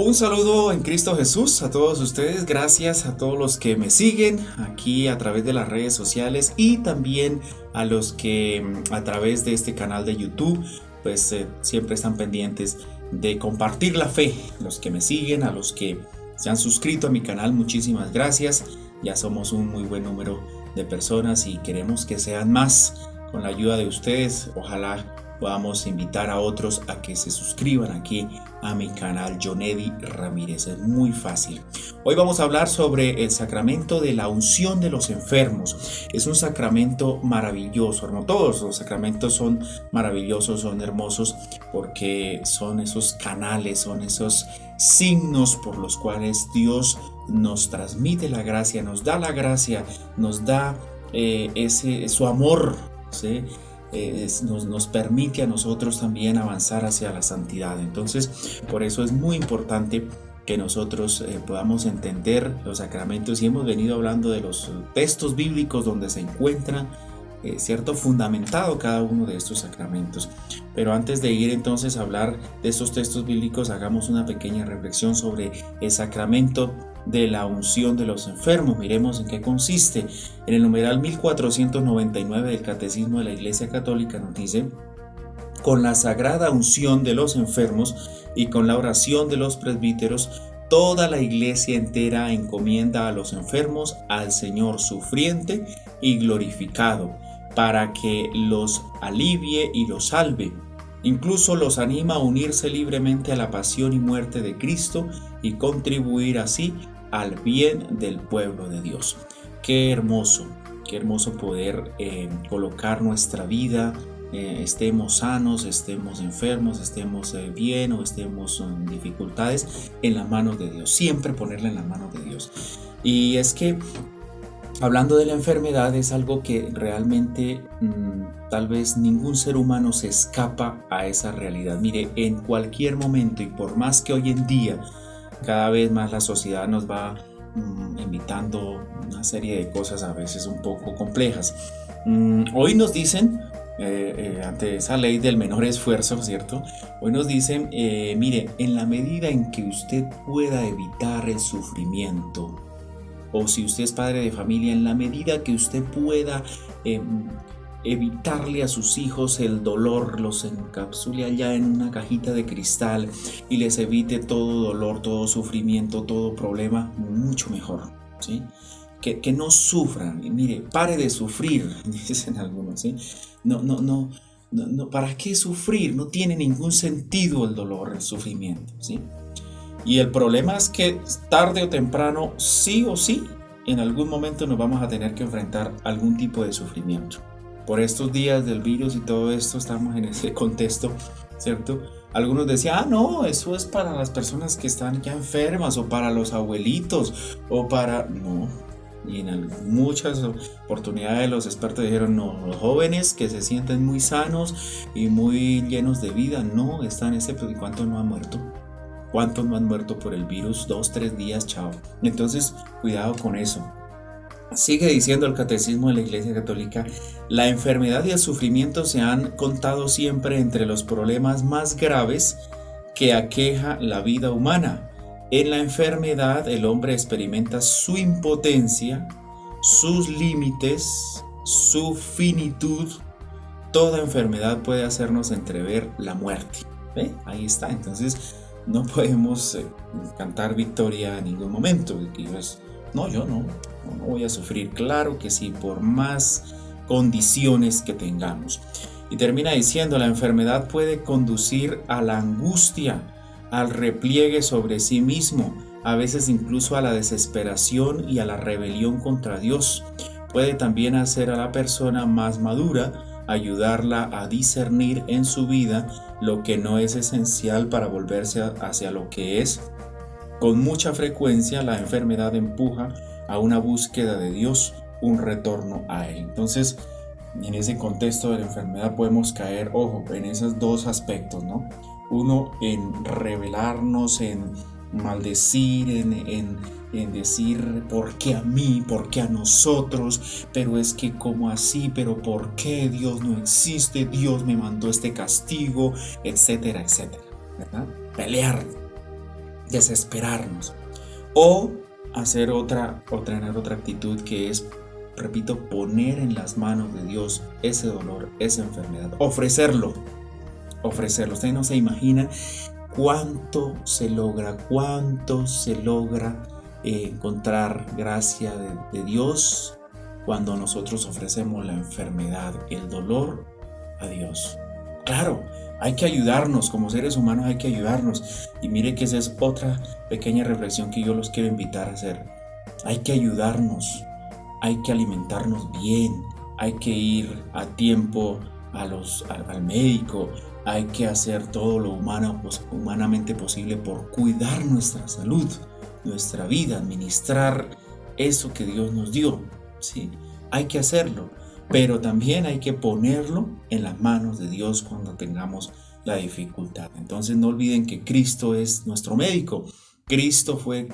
Un saludo en Cristo Jesús a todos ustedes, gracias a todos los que me siguen aquí a través de las redes sociales y también a los que a través de este canal de YouTube pues siempre están pendientes de compartir la fe. Los que me siguen, a los que se han suscrito a mi canal, muchísimas gracias. Ya somos un muy buen número de personas y queremos que sean más. Con la ayuda de ustedes, ojalá podamos invitar a otros a que se suscriban aquí a mi canal Jonedi Ramírez. Es muy fácil. Hoy vamos a hablar sobre el sacramento de la unción de los enfermos. Es un sacramento maravilloso, hermano. Todos los sacramentos son maravillosos, son hermosos, porque son esos canales, son esos signos por los cuales Dios nos transmite la gracia, nos da la gracia, nos da su amor, ¿sí? Nos permite a nosotros también avanzar hacia la santidad. Entonces, por eso es muy importante que nosotros podamos entender los sacramentos, y hemos venido hablando de los textos bíblicos donde se encuentra cierto fundamentado cada uno de estos sacramentos. Pero antes de ir entonces a hablar de estos textos bíblicos, hagamos una pequeña reflexión sobre el sacramento de la unción de los enfermos. Miremos en qué consiste. En el numeral 1499 del Catecismo de la Iglesia Católica nos dice: con la sagrada unción de los enfermos y con la oración de los presbíteros, toda la Iglesia entera encomienda a los enfermos al Señor sufriente y glorificado, para que los alivie y los salve. Incluso los anima a unirse libremente a la pasión y muerte de Cristo y contribuir así al bien del pueblo de Dios. Qué hermoso poder colocar nuestra vida, estemos sanos, estemos enfermos, estemos bien o estemos en dificultades, en las manos de Dios. Siempre ponerla en las manos de Dios. Y es que hablando de la enfermedad, es algo que realmente tal vez ningún ser humano se escapa a esa realidad. Mire, en cualquier momento, y por más que hoy en día cada vez más la sociedad nos va invitando una serie de cosas a veces un poco complejas. Hoy nos dicen, ante esa ley del menor esfuerzo, ¿cierto? Hoy nos dicen, mire, en la medida en que usted pueda evitar el sufrimiento, o si usted es padre de familia, en la medida que usted pueda evitarle a sus hijos el dolor, los encapsule allá en una cajita de cristal y les evite todo dolor, todo sufrimiento, todo problema, mucho mejor, ¿sí? Que no sufran. Y mire, pare de sufrir, dicen algunos, ¿sí? No, ¿para qué sufrir? No tiene ningún sentido el dolor, el sufrimiento, ¿sí? Y el problema es que tarde o temprano, sí o sí, en algún momento nos vamos a tener que enfrentar algún tipo de sufrimiento. Por estos días del virus y todo esto, estamos en ese contexto, ¿cierto? Algunos decían, no, eso es para las personas que están ya enfermas, o para los abuelitos, o para... No. Y en muchas oportunidades los expertos dijeron, no, los jóvenes que se sienten muy sanos y muy llenos de vida, no, están en ese... ¿Y cuántos no han muerto? ¿Cuántos no han muerto por el virus? 2, 3 días, chao. Entonces, cuidado con eso. Sigue diciendo el Catecismo de la Iglesia Católica: la enfermedad y el sufrimiento se han contado siempre entre los problemas más graves que aqueja la vida humana. En la enfermedad el hombre experimenta su impotencia, sus límites, su finitud. Toda enfermedad puede hacernos entrever la muerte. ¿Ve? Ahí está. Entonces no podemos cantar victoria en ningún momento. Yo no voy a sufrir. Claro que sí, por más condiciones que tengamos. Y termina diciendo: la enfermedad puede conducir a la angustia, al repliegue sobre sí mismo, a veces incluso a la desesperación y a la rebelión contra Dios. Puede también hacer a la persona más madura, ayudarla a discernir en su vida lo que no es esencial para volverse hacia lo que es. Con mucha frecuencia la enfermedad empuja a una búsqueda de Dios, un retorno a Él. Entonces, en ese contexto de la enfermedad podemos caer, ojo, en esos dos aspectos, ¿no? Uno, en rebelarnos, en maldecir, en decir, ¿por qué a mí? ¿Por qué a nosotros? Pero es que, ¿cómo así? ¿Pero por qué? Dios no existe, Dios me mandó este castigo, etcétera, etcétera, ¿verdad? Pelear. desesperarnos o hacer tener otra actitud que es, repito, poner en las manos de Dios ese dolor, esa enfermedad, ofrecerlo. Ustedes no se imaginan cuánto se logra encontrar gracia de Dios cuando nosotros ofrecemos la enfermedad, el dolor a Dios. Claro, hay que ayudarnos, como seres humanos hay que ayudarnos. Y mire que esa es otra pequeña reflexión que yo los quiero invitar a hacer. Hay que ayudarnos, hay que alimentarnos bien, hay que ir a tiempo al médico, hay que hacer todo lo humanamente posible por cuidar nuestra salud, nuestra vida, administrar eso que Dios nos dio, ¿sí? Hay que hacerlo, pero también hay que ponerlo en las manos de Dios cuando tengamos la dificultad. Entonces no olviden que Cristo es nuestro médico. Cristo fue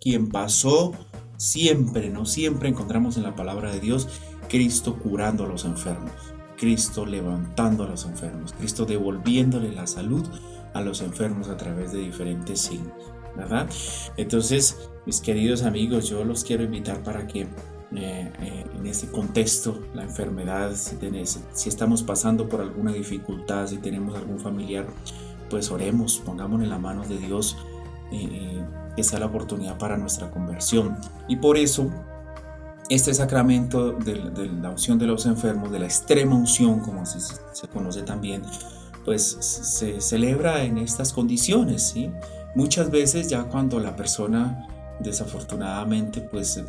quien pasó siempre, no siempre encontramos en la palabra de Dios Cristo curando a los enfermos, Cristo levantando a los enfermos, Cristo devolviéndole la salud a los enfermos a través de diferentes signos, ¿verdad? Entonces, mis queridos amigos, yo los quiero invitar para que en este contexto, la enfermedad, si estamos pasando por alguna dificultad, si tenemos algún familiar, pues oremos, pongámonos en las manos de Dios, que sea la oportunidad para nuestra conversión. Y por eso este sacramento de la unción de los enfermos, de la extrema unción, como se conoce también, pues se celebra en estas condiciones, ¿sí? Muchas veces ya cuando la persona desafortunadamente pues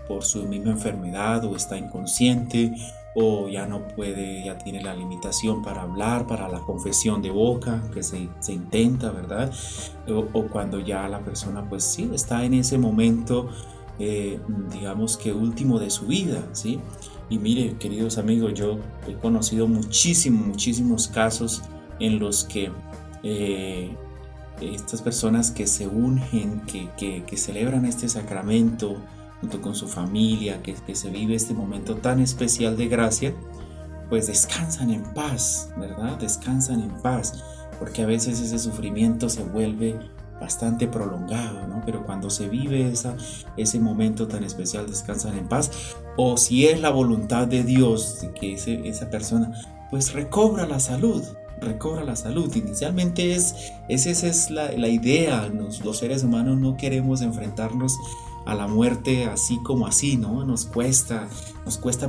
por su misma enfermedad o está inconsciente o ya no puede, ya tiene la limitación para hablar, para la confesión de boca que se intenta, ¿verdad? O cuando ya la persona pues sí está en ese momento digamos que último de su vida, ¿sí? Y mire, queridos amigos, yo he conocido muchísimos casos en los que estas personas que se ungen, que celebran este sacramento junto con su familia, que se vive este momento tan especial de gracia, pues descansan en paz, ¿verdad? Descansan en paz, porque a veces ese sufrimiento se vuelve bastante prolongado, ¿no? Pero cuando se vive ese momento tan especial, descansan en paz. O si es la voluntad de Dios de que esa persona pues recobra la salud. Inicialmente esa es la idea. Los seres humanos no queremos enfrentarnos a la muerte así como así, ¿no? Nos cuesta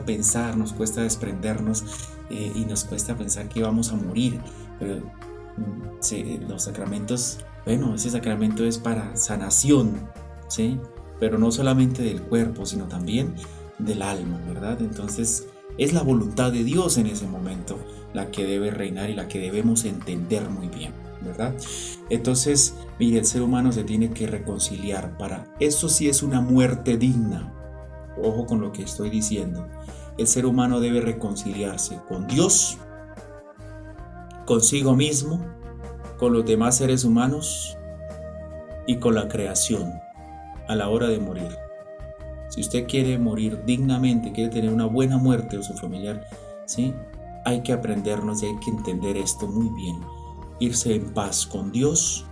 pensar, nos cuesta desprendernos y nos cuesta pensar que vamos a morir. Pero los sacramentos, bueno, ese sacramento es para sanación, ¿sí? Pero no solamente del cuerpo, sino también del alma, ¿verdad? Entonces es la voluntad de Dios en ese momento la que debe reinar y la que debemos entender muy bien, ¿verdad? Entonces, mire, el ser humano se tiene que reconciliar. Para eso sí es una muerte digna. Ojo con lo que estoy diciendo. El ser humano debe reconciliarse con Dios, consigo mismo, con los demás seres humanos y con la creación a la hora de morir. Si usted quiere morir dignamente, quiere tener una buena muerte o su familiar, ¿sí? Hay que aprendernos y hay que entender esto muy bien. Irse en paz con Dios,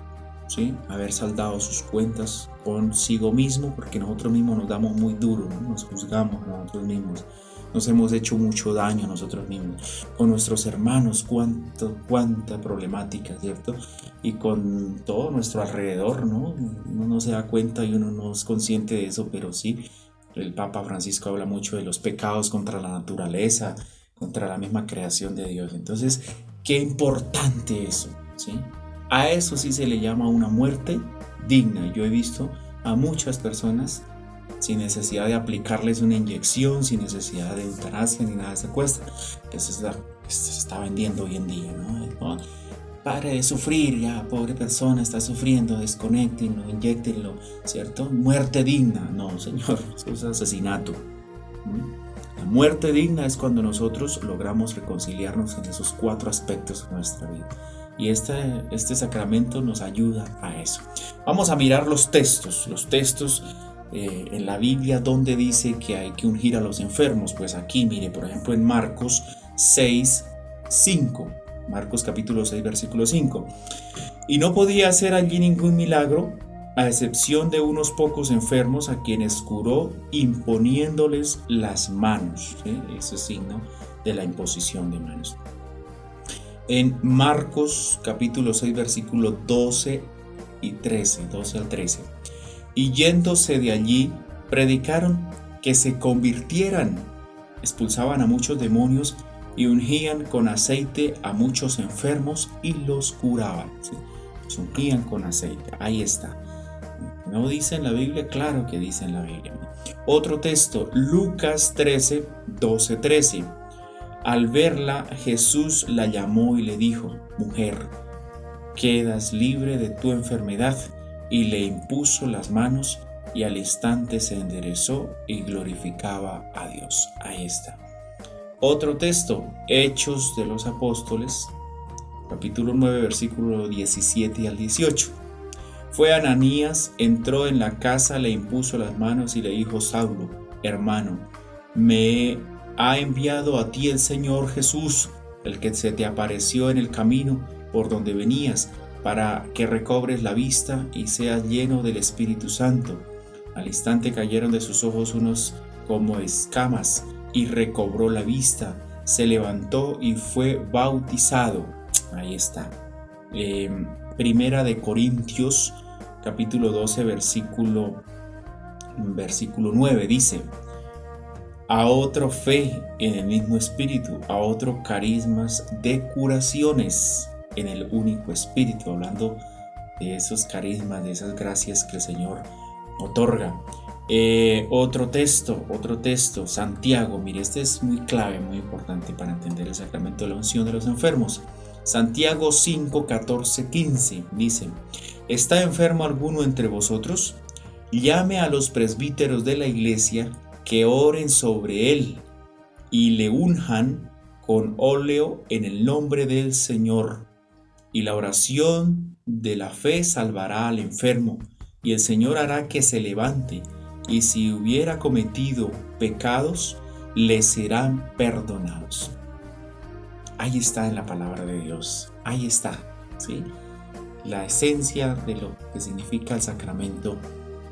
¿sí? Haber saldado sus cuentas consigo mismo, porque nosotros mismos nos damos muy duro, ¿no? Nos juzgamos a nosotros mismos. Nos hemos hecho mucho daño a nosotros mismos. Con nuestros hermanos, cuánta problemática, ¿cierto? Y con todo nuestro alrededor, ¿no? Uno no se da cuenta y uno no es consciente de eso, pero sí. El Papa Francisco habla mucho de los pecados contra la naturaleza, contra la misma creación de Dios. Entonces, qué importante eso, ¿sí? A eso sí se le llama una muerte digna. Yo he visto a muchas personas sin necesidad de aplicarles una inyección, sin necesidad de eutanasia ni nada de secuestro, que eso es que se está vendiendo hoy en día, ¿no? Pare de sufrir, ya, pobre persona, está sufriendo, desconéctenlo, inyéctenlo, ¿cierto? Muerte digna, no, señor, eso es asesinato. La muerte digna es cuando nosotros logramos reconciliarnos en esos 4 aspectos de nuestra vida. Y este sacramento nos ayuda a eso. Vamos a mirar los textos en la Biblia donde dice que hay que ungir a los enfermos. Pues aquí, mire, por ejemplo, en Marcos 6:5. Marcos capítulo 6, versículo 5. Y no podía hacer allí ningún milagro a excepción de unos pocos enfermos a quienes curó imponiéndoles las manos. ¿Sí? Ese signo de la imposición de manos. En Marcos capítulo 6 versículos 12 y 13, 12 al 13. Y yéndose de allí, predicaron que se convirtieran, expulsaban a muchos demonios y ungían con aceite a muchos enfermos y los curaban. ¿Sí? Los ungían con aceite, ahí está. ¿No dice en la Biblia? Claro que dice en la Biblia. Otro texto, Lucas 13, 12, 13. Al verla, Jesús la llamó y le dijo: mujer, quedas libre de tu enfermedad. Y le impuso las manos y al instante se enderezó y glorificaba a Dios. Ahí está. Otro texto, Hechos de los Apóstoles, capítulo 9, versículo 17 al 18. Fue Ananías, entró en la casa, le impuso las manos y le dijo: Saulo, hermano, me ha enviado a ti el Señor Jesús, el que se te apareció en el camino por donde venías, para que recobres la vista y seas lleno del Espíritu Santo. Al instante cayeron de sus ojos unos como escamas y recobró la vista, se levantó y fue bautizado. Ahí está. Primera de Corintios capítulo 12 versículo 9 dice: a otro fe en el mismo Espíritu, a otro carismas de curaciones en el único Espíritu, hablando de esos carismas, de esas gracias que el Señor otorga. Otro texto, Santiago, mire, este es muy clave, muy importante para entender el sacramento de la unción de los enfermos. Santiago 5, 14, 15 dice: ¿está enfermo alguno entre vosotros? Llame a los presbíteros de la iglesia, que oren sobre él y le unjan con óleo en el nombre del Señor. Y la oración de la fe salvará al enfermo, y el Señor hará que se levante, y si hubiera cometido pecados, le serán perdonados. Ahí está en la palabra de Dios, ahí está, ¿sí? La esencia de lo que significa el sacramento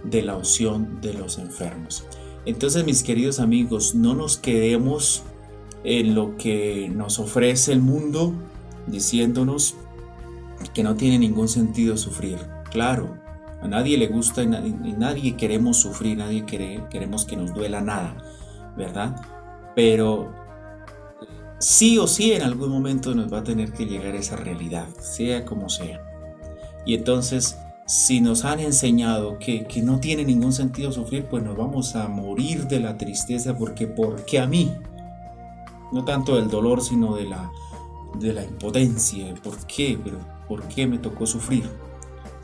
de la unción de los enfermos. Entonces, mis queridos amigos, no nos quedemos en lo que nos ofrece el mundo, diciéndonos que no tiene ningún sentido sufrir. Claro, a nadie le gusta y nadie queremos sufrir, nadie queremos que nos duela nada, ¿verdad? Pero sí o sí en algún momento nos va a tener que llegar esa realidad, sea como sea. Y entonces, si nos han enseñado que no tiene ningún sentido sufrir, pues nos vamos a morir de la tristeza, porque ¿por qué a mí? No tanto del dolor, sino de la impotencia. ¿Por qué? Pero ¿por qué me tocó sufrir?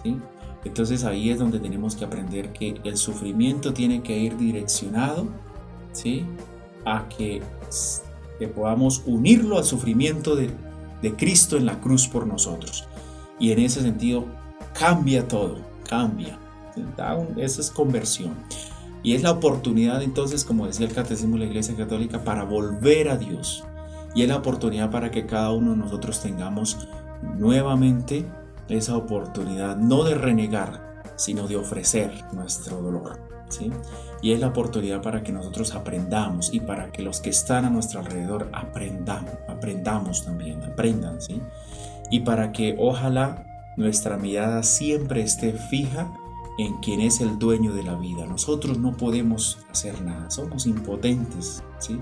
¿Sí? Entonces ahí es donde tenemos que aprender que el sufrimiento tiene que ir direccionado, ¿sí?, a que podamos unirlo al sufrimiento de Cristo en la cruz por nosotros. Y en ese sentido cambia todo, cambia. Eso es conversión. Y es la oportunidad entonces, como decía el Catecismo de la Iglesia Católica, para volver a Dios. Y es la oportunidad para que cada uno de nosotros tengamos nuevamente esa oportunidad, no de renegar, sino de ofrecer nuestro dolor, ¿sí? Y es la oportunidad para que nosotros aprendamos, y para que los que están a nuestro alrededor aprendamos también, aprendan, ¿sí? Y para que ojalá nuestra mirada siempre esté fija en quien es el dueño de la vida. Nosotros no podemos hacer nada, somos impotentes, ¿sí?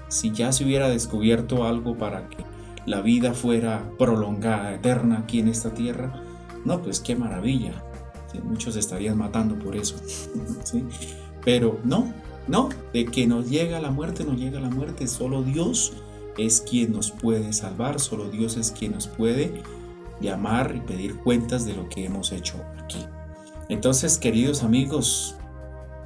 Si ya se hubiera descubierto algo para que la vida fuera prolongada, eterna aquí en esta tierra, no, pues qué maravilla, ¿sí? Muchos estarían matando por eso, ¿sí? Pero no, de que nos llega la muerte, solo Dios es quien nos puede salvar, solo Dios es quien nos puede llamar y pedir cuentas de lo que hemos hecho aquí. Entonces, queridos amigos,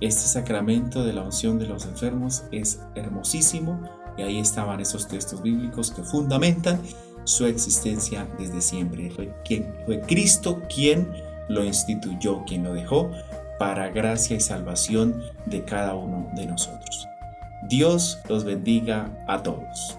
este sacramento de la unción de los enfermos es hermosísimo, y ahí estaban esos textos bíblicos que fundamentan su existencia desde siempre. Fue Cristo quien lo instituyó, quien lo dejó para gracia y salvación de cada uno de nosotros. Dios los bendiga a todos.